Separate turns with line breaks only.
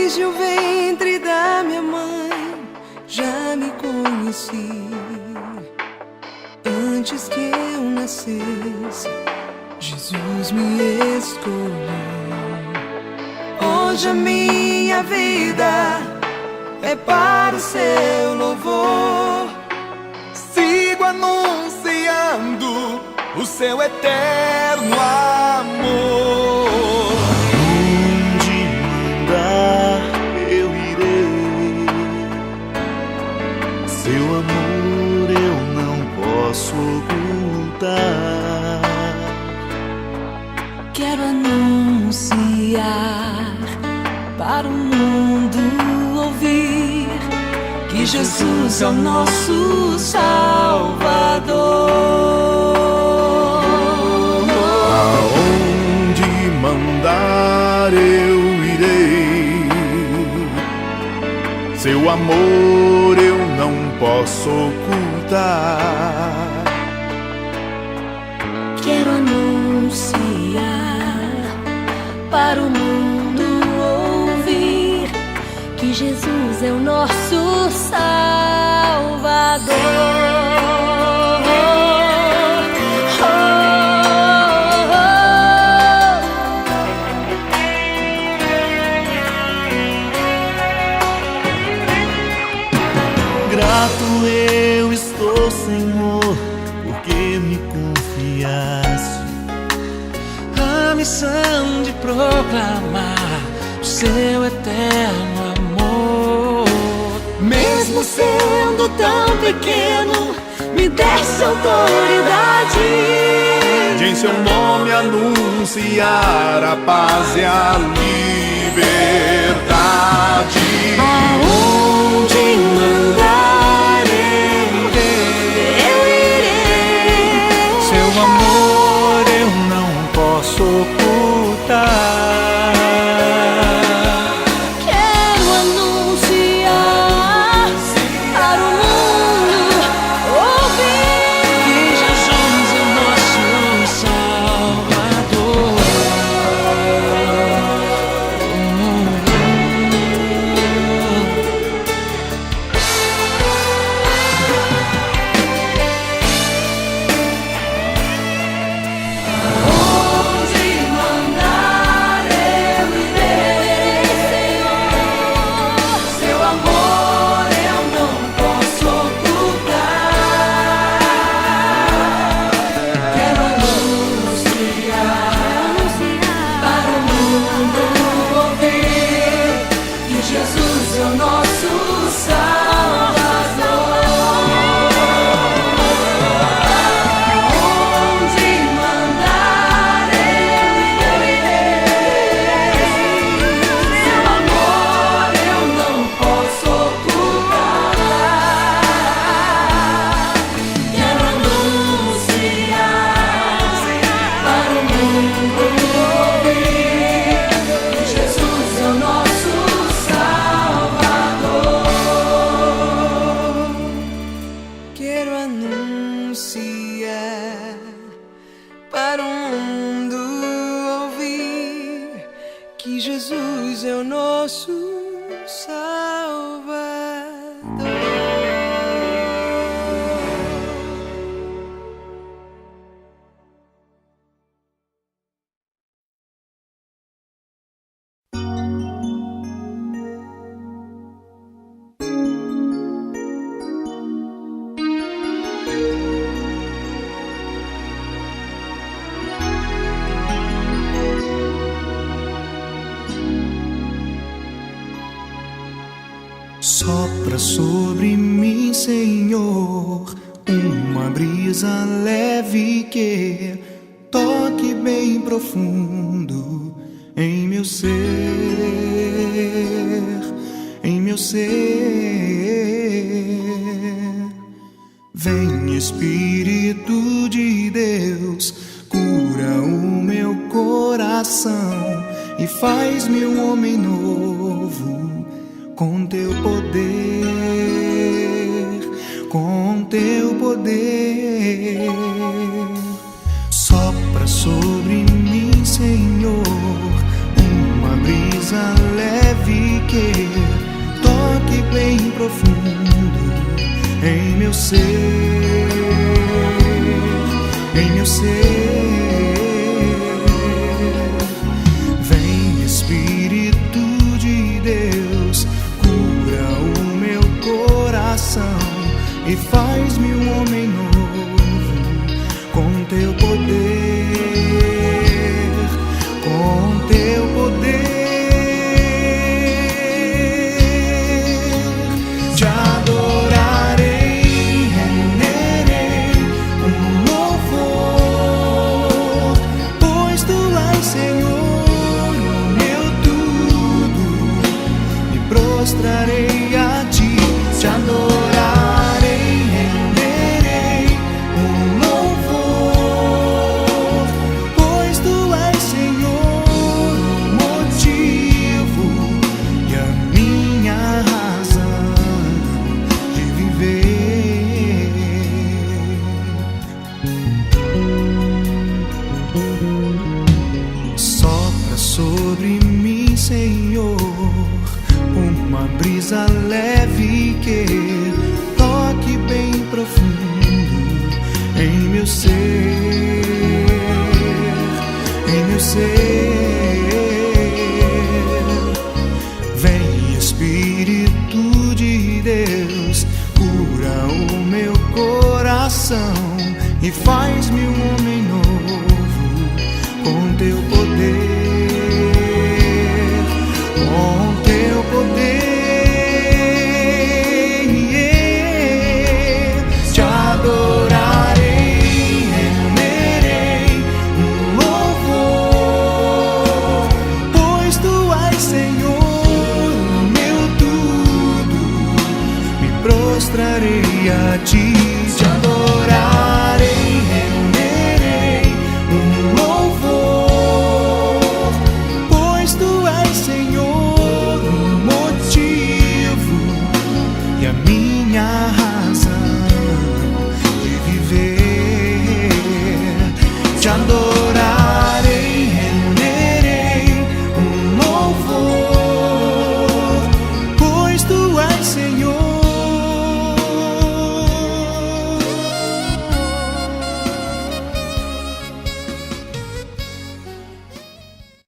Desde o ventre da minha mãe já me conheci. Antes que eu nascesse, Jesus me escolheu. Hoje a minha vida é para o seu louvor.
Sigo anunciando o seu eterno amor.
Onde mandar eu irei, seu amor eu não posso ocultar.
Quero anunciar para o mundo ouvir que Jesus é o nosso Salvador.
Aonde mandar eu irei, seu amor eu não posso ocultar.
Quero anunciar para o mundo ouvir que Jesus é o nosso Salvador.
Grato eu estou, Senhor, porque me confiaste
a missão de proclamar o seu eterno amor.
Mesmo sendo tão pequeno, me deste autoridade
de em seu nome anunciar a paz e a liberdade.
aonde mandar eu irei.
Seu amor eu não posso ocultar.
Quero anunciar para o mundo ouvir
Que Jesus é o nosso Salvador.
onde mandar eu irei, Senhor. Seu amor eu não posso ocultar. Quero anunciar para o mundo ouvir que Jesus é o nosso Salvador. Onde mandar eu irei. Seu amor eu não posso ocultar. Quero anunciar para o mundo ouvir que Jesus é o nosso Salvador. Quero anunciar para o mundo ouvir que Jesus é o nosso Salvador.
Sopra sobre mim, Senhor, uma brisa leve que toque bem profundo em meu ser, em meu ser. Vem, Espírito de Deus, cura o meu coração e faz-me um homem novo. Com teu poder, com teu poder, sopra sobre mim, Senhor, uma brisa leve
leve que toque bem profundo em meu ser, em meu ser. Vem Espírito de Deus, cura o meu coração e faz-me um homem novo com teu poder, com teu poder. Te adorarei, renderei um louvor, pois tu és Senhor, o meu tudo, me prostrarei a ti. Te adorarei, renderei um louvor, pois tu és Senhor, o motivo e a minha razão de viver. Sopra sobre mim, Senhor, uma brisa leve que toque bem profundo em meu ser, em meu ser. Vem Espírito de Deus, cura o meu coração e faz-me um homem novo com teu poder, com teu poder. Te adorarei, renderei um louvor, pois tu és Senhor, o meu tudo, me prostrarei a ti.